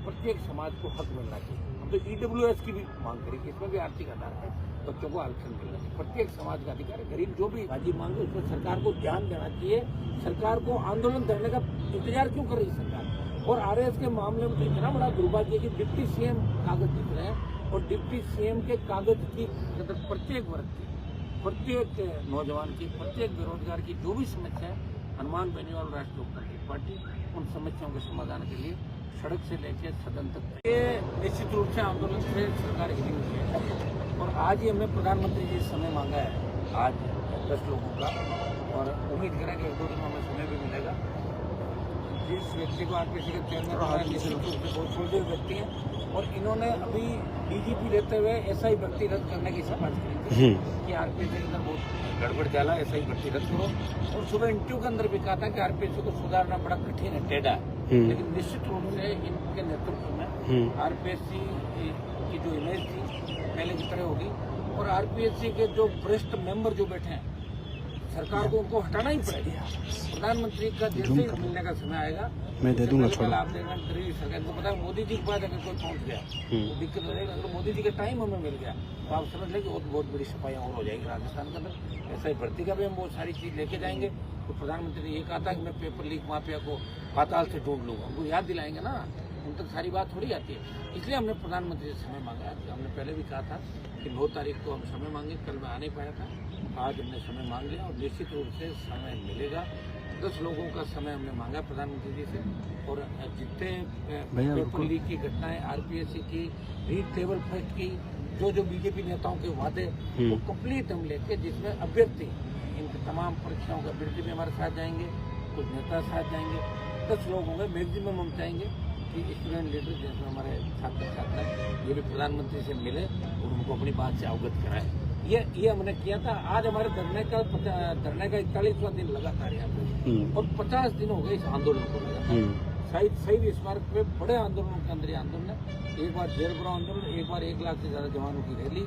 प्रत्येक समाज को हक मिलना चाहिए। हम तो EWS की भी मांग करेंगे, इसमें भी आर्थिक आधार है, बच्चों को आरक्षण मिलना चाहिए। प्रत्येक समाज का अधिकार है। गरीब जो भी बाजी मांगे उस पर सरकार को ध्यान देना चाहिए। सरकार को आंदोलन करने का इंतजार क्यों कर रही सरकार? और RAS के मामले में तो इतना बड़ा दुर्भाग्य है कि डिप्टी CM कागज दिख रहे हैं और डिप्टी CM के कागज की प्रत्येक वर्ग की, प्रत्येक नौजवान की, प्रत्येक बेरोजगार की जो भी समस्या है, हनुमान बेनीवाल राष्ट्रीय लोकतांत्रिक पार्टी उन समस्याओं के समाधान के लिए सड़क से लेकर सदन तक ये निश्चित रूप से आंदोलन से सरकार हिली हुई है। और आज ही हमने प्रधानमंत्री जी से समय मांगा है, आज 10 लोगों का, और उम्मीद करें कि 1-2 दिन में समय भी मिलेगा। जिस व्यक्ति को RPSC के चेयरमैन निश्चित रूप से बहुत छोटे व्यक्ति हैं और इन्होंने अभी DGP लेते हुए SI भर्ती रद्द करने की समाज करी थी कि RPSC के अंदर बहुत गड़बड़ डाला, SI भर्ती रद्द करो। और सुबह इंटरव्यू के अंदर भी कहा था कि RPSC को सुधारना बड़ा कठिन है, टेढ़ा है, लेकिन निश्चित रूप से इनके नेतृत्व में RPSC की जो इमेज थी पहले की तरह होगी। और RPSC के जो वरिष्ठ मेंबर जो बैठे हैं, सरकार को उनको हटाना ही पड़ेगा। प्रधानमंत्री का जैसे ही मिलने का समय आएगा, मैं दे दूंगा थोड़ा। आप देखना सरकार को पता है, मोदी जी के पास अगर कोई पहुंच गया तो दिक्कत हो जाएगी। अगर मोदी जी का टाइम हमें मिल गया तो आप समझ लें कि बहुत बड़ी सफाइयाँ और हो जाएगी राजस्थान के अंदर। ऐसा ही भर्ती का भी हम बहुत सारी चीज लेके जाएंगे। तो प्रधानमंत्री ने ये कहा था कि मैं पेपर लीक माफिया को पाताल से ढूंढ लूंगा, हमको याद दिलाएंगे ना, उन तक सारी बात थोड़ी आती है। इसलिए हमने प्रधानमंत्री से समय मांगा। हमने पहले भी कहा था कि 9 तारीख को हम समय मांगे, कल मैं आ नहीं पाया था, आज हमने समय मांग लिया और निश्चित रूप से समय मिलेगा। 10 लोगों का समय हमने मांगा प्रधानमंत्री जी से। और जितने पेपर लीक की घटनाएं, RPSC की, रीड टेबल फर्स्ट की, जो बीजेपी नेताओं के वादे, वो कंप्लीट हम लेके, जिसमें अभ्यर्थी इनके तमाम परीक्षाओं के अभ्यर्थी भी हमारे साथ जाएंगे, कुछ नेता साथ जाएंगे, 10 लोग होंगे मैक्सिमम। हम चाहेंगे कि स्टूडेंट लीडर जैसे हमारे छात्र छात्रा ये भी प्रधानमंत्री से मिले और उनको अपनी बात से अवगत कराए। ये हमने किया था। आज हमारे धरने का 41वां दिन लगातार यहाँ पे, और 50 दिन हो गए इस आंदोलन को लगातार। शहीद स्मारक पे बड़े आंदोलनों के अंदर ये आंदोलन है। एक बार जेल आंदोलन, एक बार 1 लाख से ज्यादा जवानों की रैली,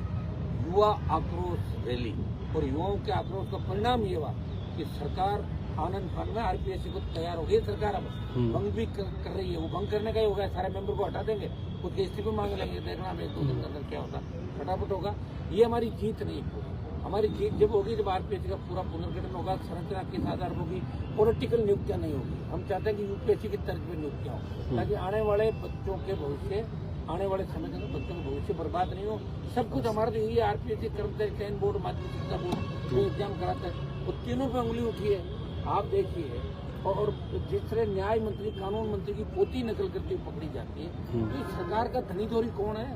युवा आक्रोश रैली। और युवाओं के आक्रोश का परिणाम ये हुआ कि सरकार आनंद फान में RPSC को तैयार हो गई। सरकार अब भंग भी कर रही है, वो भंग करने का ही होगा। सारे मेंबर को हटा देंगे, खुद के इस्तीफे मांग लेंगे, देखना हम 1-2 दिन के अंदर क्या होता, फटाफट होगा। ये हमारी जीत नहीं होगी। हमारी जीत जब होगी जब RPSC का पूरा पुनर्गठन होगा, संरचना किस आधार होगी, पॉलिटिकल नियुक्तियां नहीं होगी। हम चाहते हैं कि UPSC की तर्ज पर नियुक्तियां हो, ताकि आने वाले बच्चों के भविष्य, आने वाले समय के अंदर बच्चों का भविष्य बर्बाद नहीं हो। सब कुछ हमारा तो यही है। RPSC कर्मचारी चयन बोर्ड, माध्यमिक शिक्षा बोर्ड जो एग्जाम कराता है, वो तीनों पे उंगली उठी है। आप देखिए, और जिस तरह न्याय मंत्री, कानून मंत्री की पोती नकल करती हुई पकड़ी जाती है, तो सरकार का धनी धोरी कौन है?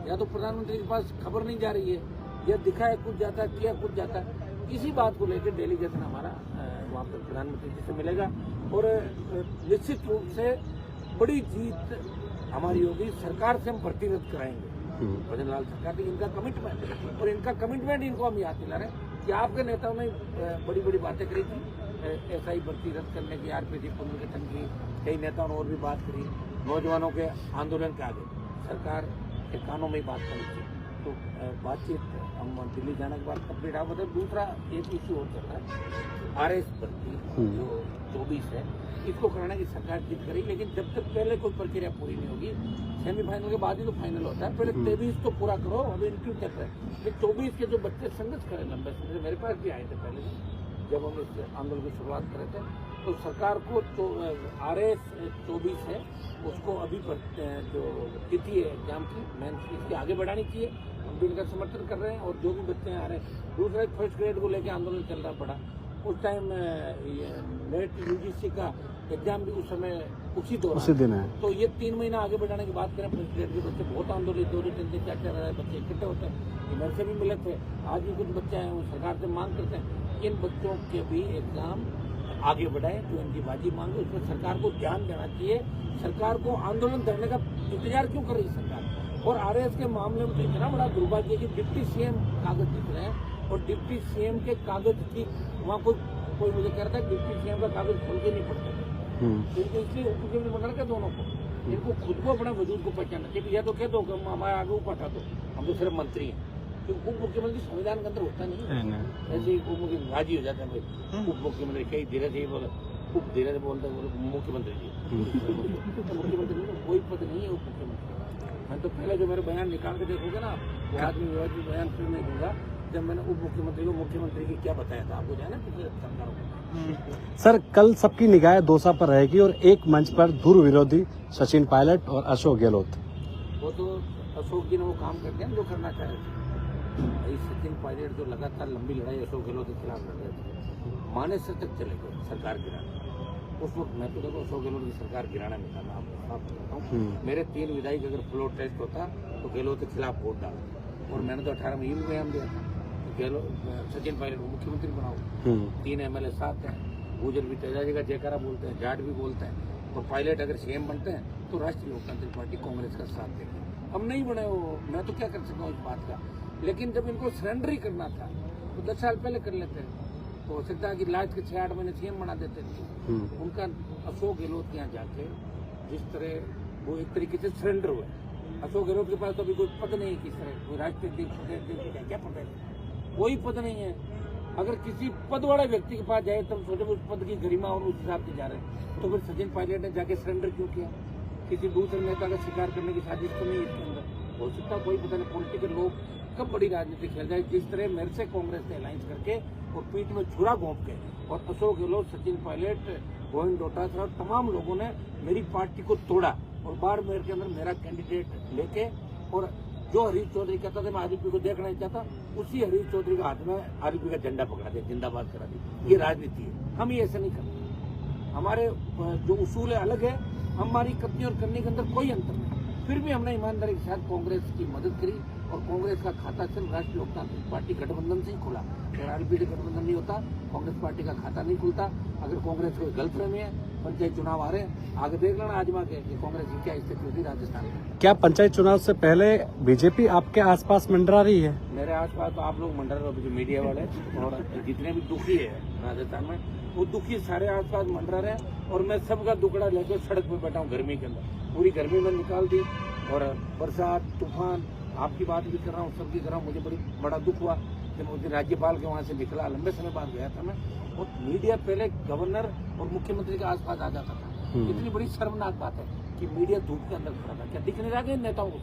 या तो प्रधानमंत्री के पास खबर नहीं जा रही है, या दिखा है कुछ जाता है, किया कुछ जाता है। इसी बात को लेकर डेलीगेशन हमारा वहाँ पर प्रधानमंत्री जी से मिलेगा और निश्चित रूप से बड़ी जीत हमारी होगी। सरकार से हम भर्ती रद्द कराएंगे, भजन लाल सरकार की इनका कमिटमेंट, और इनका कमिटमेंट इनको हम याद दिला रहे हैं कि आपके नेताओं ने बड़ी बड़ी बातें करी थी, SI भर्ती रद्द करने की, RPSC पुनर्गठन की, कई नेताओं ने और भी बात करी। नौजवानों के आंदोलन के आगे सरकार के कानों में ही बात करनी थी। तो बातचीत हम दिल्ली जाने के बाद कंप्लीट आप बताए। दूसरा एक इश्यू और चल रहा है, RS भर्ती जो 24 है, इसको कराने की सरकार जिद करी, लेकिन जब तक पहले कोई प्रक्रिया पूरी नहीं होगी, सेमीफाइनल के बाद ही तो फाइनल होता है। पहले 23 को पूरा करो, अभी इंटरव्यू चल रहा है। 24 के जो बच्चे संघर्ष करें लंबे समय, मेरे पास भी आए थे पहले जब हम इस आंदोलन की शुरुआत कर रहे थे, तो सरकार को तो RS 24 है, उसको अभी जो तिथि है एग्जाम की, मेंस की, इसकी आगे बढ़ानी चाहिए। हम भी इनका समर्थन कर रहे हैं। और जो भी बच्चे आ रहे हैं, दूसरा फर्स्ट ग्रेड को लेकर आंदोलन चल रहा पड़ा, उस टाइम नेट UGC का एग्जाम भी उस समय उसी दिन है। तो ये 3 महीना आगे बढ़ाने की बात करें। फर्स्ट ग्रेड के बच्चे बहुत आंदोलित, 2-3 दिन 4-4 बच्चे इकट्ठे होते हैं। ये मेरे से भी मिले थे, आज भी कुछ बच्चे हैं वो सरकार से मांग करते हैं इन बच्चों के भी एग्जाम आगे बढ़ाएं, जो इनकी बाजी मांगे उस पर सरकार को ध्यान देना चाहिए। सरकार को आंदोलन करने का इंतजार क्यों कर रही सरकार? और RS के मामले में तो इतना बड़ा दुर्भाग्य है कि डिप्टी CM कागज दिख रहे हैं और डिप्टी CM के कागज की वहाँ कोई मुझे कह रहा था डिप्टी CM का कागज खोल के नहीं पड़ता था। इनको इसलिए उप मुख्यमंत्री पकड़ के दोनों को, इनको खुद को अपना वजूद को पहचानना चाहिए। या तो कह दो हमारे आगे उठा दो, हम तो सिर्फ मंत्री हैं। क्योंकि उप मुख्यमंत्री संविधान के अंदर होता नहीं है। ऐसे ही उप मुख्यमंत्री राजी हो जाता है, उप मुख्यमंत्री कई धीरे से बोले खूब धीरे से बोलते हैं मुख्यमंत्री जी। मुख्यमंत्री कोई पद नहीं है उप मुख्यमंत्री। मैं तो पहले जो मेरे बयान निकाल के देखोगे ना, वो आदमी विवादित बयान फिर नहीं दूंगा जब मैंने उप मुख्यमंत्री को मुख्यमंत्री की क्या बताया था। आपको जाना पिछले सरकारों को। सर, कल सबकी निगाहें दौसा पर रहेगी और एक मंच पर ध्रुव विरोधी सचिन पायलट और अशोक गहलोत। वो तो अशोक जी ने वो काम कर दिया जो करना चाह रहे थे। भाई सचिन पायलट जो लगातार लंबी लड़ाई अशोक गहलोत के खिलाफ लड़ रहे थे, मानेसर तक चले गए सरकार गिराने। उस वक्त मैं तो देखो अशोक गहलोत की सरकार गिराना नहीं था, मैं आपको साफ बताता हूँ। मेरे 3 विधायक अगर फ्लोर टेस्ट होता तो गहलोत के खिलाफ वोट डालते, और मैंने तो 18 में ये भी बयान दिया था गहलोत सचिन पायलट को मुख्यमंत्री बनाओ। 3 MLA साथ हैं, गुजर भी तेजाजी का जयकारा बोलते हैं, जाट भी बोलते हैं, और पायलट अगर CM बनते हैं तो राष्ट्रीय लोकतांत्रिक पार्टी कांग्रेस का साथ देगी। हम नहीं बने वो, मैं तो क्या कर सकता हूँ इस बात का। लेकिन जब इनको सरेंडर ही करना था तो 10 साल पहले कर लेते हैं, तो हो सकता है कि लास्ट के 6-8 महीने CM बना देते थे। उनका अशोक गहलोत के यहाँ जाके जिस तरह वो एक तरीके से सरेंडर हुए। अशोक गहलोत के पास तो अभी कोई पद नहीं है, किस तरह कोई राष्ट्रीय क्या पद है, कोई पद नहीं है। अगर किसी पद वाले व्यक्ति के पास जाए तब सोचे उस पद की गरिमा और उस हिसाब से जा रहे हैं, तो फिर सचिन पायलट ने जाके सरेंडर क्यों किया? किसी दूसरे नेता का शिकार करने की साजिश तो नहीं इसके अंदर। हो सकता कोई पता नहीं पॉलिटिकल लोग कब बड़ी राजनीति खेल जाए, जिस तरह मेरे से कांग्रेस ने अलायंस करके और पीठ में छुरा घोंप के, और अशोक गहलोत, सचिन पायलट, गोविंद डोटासरा और तमाम लोगों ने मेरी पार्टी को तोड़ा और बार मेरे के अंदर मेरा कैंडिडेट लेके, और जो हरीश चौधरी कहता था मैं आरपीपी को देखना नहीं चाहता, उसी हरीश चौधरी के हाथ में आरपीपी का झंडा पकड़ा दिया, जिंदाबाद करा दी। ये राजनीति है, हम ये ऐसे नहीं करते। हमारे जो उसूल है अलग है, हमारी करने और करने के अंदर कोई अंतर नहीं। फिर भी हमने ईमानदारी के साथ कांग्रेस की मदद करी, और कांग्रेस का खाता सिर्फ राष्ट्रीय लोकतांत्रिक पार्टी गठबंधन से ही खुला। अगर आरपीडी गठबंधन नहीं होता, कांग्रेस पार्टी का खाता नहीं खुलता। अगर कांग्रेस कोई गलतफहमी है, पंचायत चुनाव आ रहे हैं, आगे देख लेना आजमा के कि कांग्रेस की क्या स्थिति होती राजस्थान में। क्या पंचायत चुनाव से पहले बीजेपी आपके आसपास मंडरा रही है? मेरे आसपास तो आप लोग मंडरा रहे हो, जो मीडिया वाले, और जितने भी दुखी है राजस्थान में, वो दुखी सारे आसपास मंडरा रहे हैं। और मैं सबका दुकड़ा लेकर सड़क पर बैठा हूँ गर्मी के अंदर, पूरी गर्मी में निकाल दी। और बरसात, तूफान, आपकी बात भी कर रहा हूँ, सबकी कर रहा हूँ। मुझे बड़ा दुख हुआ जब मुझे राज्यपाल के वहाँ से निकला, लंबे समय बाद गया था मैं, और मीडिया पहले गवर्नर और मुख्यमंत्री के आसपास आ जाता था। इतनी बड़ी शर्मनाक बात है कि मीडिया धूप के अंदर खड़ा था। क्या दिख नहीं रहा है नेताओं को?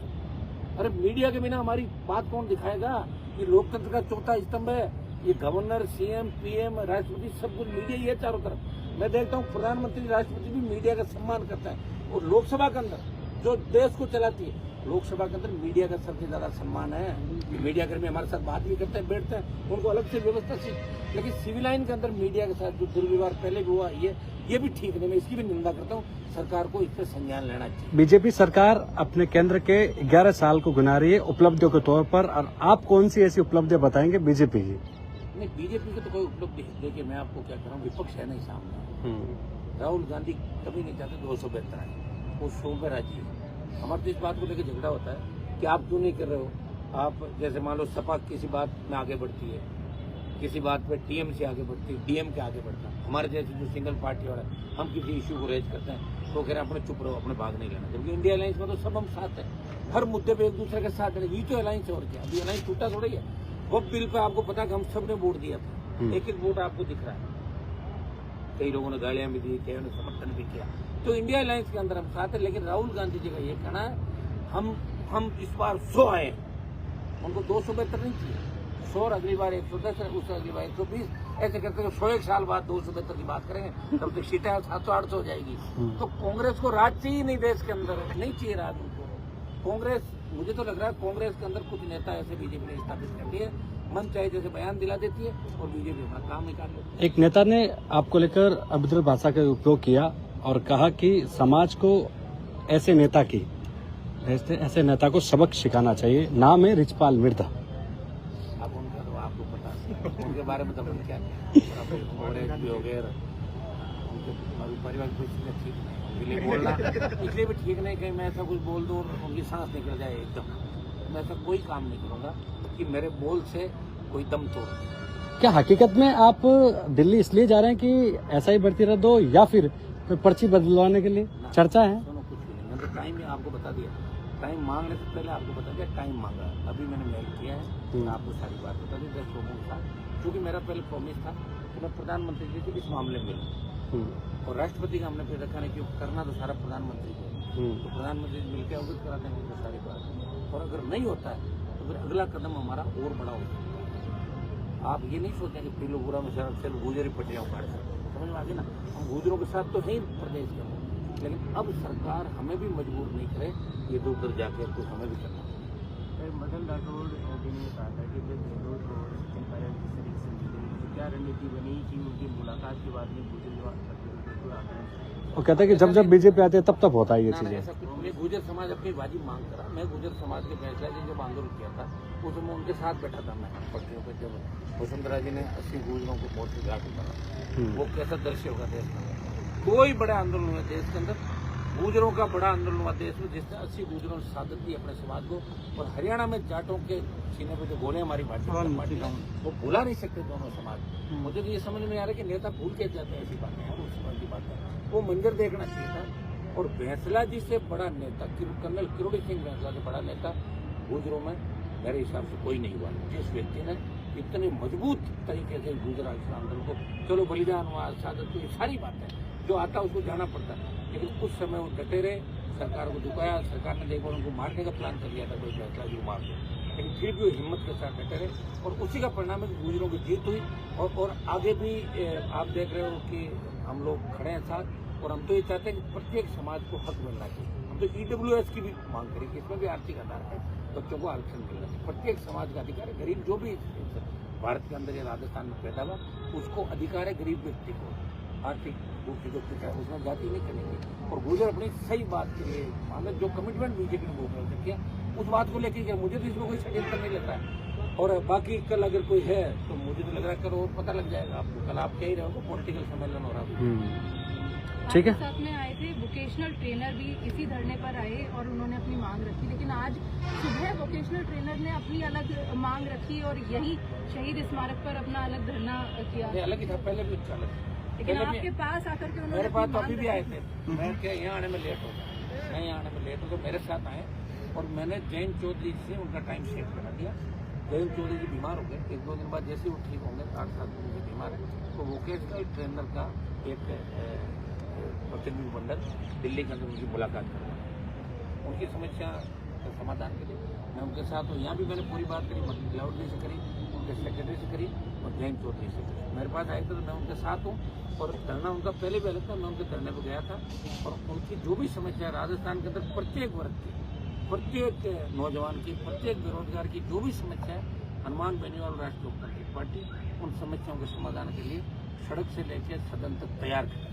अरे मीडिया के बिना हमारी बात कौन दिखाएगा? ये लोकतंत्र का चौथा स्तंभ है। ये गवर्नर, CM, PM, राष्ट्रपति, सब कुछ मीडिया ही है चारों तरफ। मैं देखता हूँ प्रधानमंत्री, राष्ट्रपति भी मीडिया का सम्मान करता है। और लोकसभा के अंदर जो देश को चलाती है, लोकसभा के अंदर मीडिया का सबसे ज्यादा सम्मान है। मीडिया कर्मी हमारे साथ बात भी करते हैं, बैठते हैं, उनको अलग से व्यवस्था सी। लेकिन सिविल लाइन के अंदर मीडिया के साथ जो दुर्व्यवहार पहले भी हुआ, ये भी ठीक नहीं। मैं इसकी भी निंदा करता हूँ। सरकार को इस पर संज्ञान लेना चाहिए। बीजेपी सरकार अपने केंद्र के 11 साल को गिना रही है उपलब्धियों के तौर पर, और आप कौन सी ऐसी उपलब्धियां बताएंगे बीजेपी की? नहीं, बीजेपी की तो कोई उपलब्धि है। देखिए मैं आपको क्या कह रहा हूँ, विपक्ष है नहीं सामने। राहुल गांधी कभी नहीं चाहते 272 आए, वो 100 पे राजी है। हमारे तो इस बात को लेकर झगड़ा होता है कि आप क्यों नहीं कर रहे हो। आप जैसे मान लो सपा किसी बात में आगे बढ़ती है, किसी बात पे TMC आगे बढ़ती है, DMK आगे बढ़ता है। हमारे जैसे जो सिंगल पार्टी वाला है, हम किसी इश्यू को रेज करते हैं तो कह रहे हैं अपने चुप रहो, अपने भाग नहीं लेना। जबकि इंडिया अलायंस में तो सब हम साथ हैं, हर मुद्दे पे एक दूसरे के साथ है। ये तो अलायंस है और क्या, अभी अलायंस टूटा थोड़ा ही है। वो बिल पे आपको पता कि हम सब ने वोट दिया था, एक वोट आपको दिख रहा है। कई लोगों ने गालियां भी दी, कई ने समर्थन भी किया। तो इंडिया अलायंस के अंदर हम साथ हैं। लेकिन राहुल गांधी जी का ये कहना है हम इस बार 100 आए, उनको 272 नहीं चाहिए। 100 अगली बार 110, उससे अगली बार 120, ऐसे करते 101 साल बाद 272 की बात करेंगे, तब तक सीटें 700-800 हो जाएगी। तो कांग्रेस को राज चाहिए नहीं, देश के अंदर नहीं चाहिए राज उनको। कांग्रेस, मुझे तो लग रहा है कांग्रेस के अंदर कुछ नेता ऐसे बीजेपी ने स्थापित कर दिए, मन चाहे जैसे बयान दिला देती है और बीजेपी अपना काम निकाल लेती है। एक नेता ने आपको लेकर अभद्र भाषा का उपयोग किया और कहा कि समाज को ऐसे नेता को सबक सिखाना चाहिए। नाम है रिचपाल मिर्धा। अब उनका तो आपको पता है, उनके बारे में तो हम क्या उनके परिवार की स्थिति ठीक नहीं, इसलिए बोलना इसलिए भी ठीक नहीं कहीं मैं ऐसा कुछ बोल दूँ और उनकी सांस निकल जाए एकदम। मैं ऐसा कोई काम नहीं करूँगा कि मेरे बोल से कोई दम तोड़। क्या हकीकत में आप दिल्ली इसलिए जा रहे हैं कि ऐसा ही बढ़ती रह दो, या फिर पर्ची बदलवाने के लिए चर्चा है? दोनों कुछ भी नहीं। मैं तो टाइम ही आपको बता दिया, टाइम मांगने से पहले आपको बता दिया, टाइम मांगा। अभी मैंने मेल किया है, आपको सारी बात बता दी 10 लोगों के साथ, क्योंकि मेरा पहले प्रॉमिस था कि मैं प्रधानमंत्री जी से इस मामले में मिलूँ। और राष्ट्रपति का हमने फिर रखा नहीं, क्योंकि करना तो सारा प्रधानमंत्री को है। तो प्रधानमंत्री मिलकर अवगत कराते हैं उनको सारी बात, और अगर नहीं होता है तो फिर अगला कदम हमारा और बड़ा हो सकता है। आप ये नहीं सोचें कि पीलूपुरा में सिर्फ गुजरी पट्टियाँ उखाड़ सकते, समझ में आ गई ना। हम गुजरों के साथ तो है ही प्रदेश के, लेकिन अब सरकार हमें भी मजबूर नहीं करे ये दूर दूर जाके कुछ हमें भी करना। मदन राठौड़ जी ने कहा था कि जब गहलोत और सचिन पायलट जिस तरीके से मिले तो क्या रणनीति बनी कि उनकी मुलाकात के बाद में वो कहते हैं कि जब बीजेपी आती है तब होता है ये चीजें। ऐसा कुछ नहीं, गुजर समाज अपनी बाजी मांग करा। मैं गुजर समाज के फैसला जी जब आंदोलन किया था उस समय उनके साथ बैठा था मैं पटरियों पर, जब वसुंधरा जी ने 80 गुजरों को बहुत से घाट उतारा। वो कैसा दृश्य होगा देश में। कोई बड़ा आंदोलन हुआ देश के अंदर, गुजरों का बड़ा आंदोलन हुआ देश में जिसने 80 गुजरों ने सादत दी अपने समाज को। और हरियाणा में जाटों के सीने पे जो गोले हमारी पार्टी वो भुला नहीं सकते दोनों समाज। मुझे तो ये समझ में आ रहा है कि नेता भूल के जाते हैं ऐसी बातें, उस समय की बात है। वो मंजर देखना चाहिए था। और बैंसला जी से बड़ा नेता कर्नल किरोड़ी सिंह बैंसला से बड़ा नेता गुजरों में मेरे हिसाब से कोई नहीं हुआ, जिस व्यक्ति ने इतने मजबूत तरीके से गुजरात आंदोलन को, चलो बलिदान हुआ, शहादत हुई, सारी बातें जो आता उसको जाना पड़ता है, लेकिन उस समय वो डटे रहे, सरकार को झुकाया। सरकार ने देखो उनको मारने का प्लान कर लिया था, कोई फैसला जी मार दो, लेकिन फिर भी वो हिम्मत के साथ डटे रहे और उसी का परिणाम है कि गुजरों की जीत हुई। और आगे भी आप देख रहे हो कि हम लोग खड़े हैं साथ, और हम तो ये चाहते हैं कि प्रत्येक समाज को हक मिलना चाहिए। हम तो EWS की भी मांग करें कि इसमें भी आर्थिक आधार है, बच्चों को आरक्षण मिलना चाहिए। प्रत्येक समाज का अधिकार है, गरीब जो भी भारत के अंदर या राजस्थान में पैदा हुआ उसको अधिकार है, गरीब व्यक्ति को आर्थिक रूप से जो कुछ है उसमें जाति नहीं करेंगे। और गुजर अपनी सही बात के लिए माने जो कमिटमेंट बीजेपी ने वो किया उस बात को लेकर गया। मुझे तो इसमें कोई षड्यंत्र नहीं लगता है। और बाकी कल अगर कोई है तो मुझे तो लग रहा है कल और पता लग जाएगा आपको। कल आप कह ही रहे हो पॉलिटिकल सम्मेलन हो रहा है। ठीक है, साथ में आए थे वोकेशनल ट्रेनर भी इसी धरने पर आए और उन्होंने अपनी मांग रखी, लेकिन आज सुबह वोकेशनल ट्रेनर ने अपनी अलग मांग रखी और यही शहीद स्मारक पर अपना अलग धरना किया। अलग ही था, पहले भी अच्छा लगा, लेकिन आपके पास आकर के उन्होंने मेरे पास तो अभी भी आए थे। मैं क्या यहाँ आने में लेट हो गया, मैं यहाँ आने में लेट हो तो मेरे साथ आए और मैंने जयंत चौधरी से उनका टाइम सेव करा दिया। जयंत चौधरी जी बीमार हो गए, 1-2 दिन बाद जैसे वो ठीक होंगे, 8-7 दिन से बीमार है, तो वोकेशनल ट्रेनर का एक प्रतिनिधिमंडल दिल्ली के अंदर उनकी मुलाकात करना, उनकी समस्या का समाधान के लिए मैं उनके साथ हूँ। यहाँ भी मैंने पूरी बात करी, लाउड जी से करी, उनके सेक्रेटरी से करी और जयंत चौधरी से करी। मेरे पास आए थे तो मैं उनके साथ हूँ और धरना उनका पहले भी अलग था, मैं उनके धरने पर गया था। और उनकी जो भी समस्या है राजस्थान के अंदर प्रत्येक वर्ग की, प्रत्येक नौजवान की, प्रत्येक बेरोजगार की जो भी समस्या है, हनुमान बेनीवाल राष्ट्रीय लोकतांत्रिक पार्टी उन समस्याओं के समाधान के लिए सड़क से लेकर सदन तक तैयार है।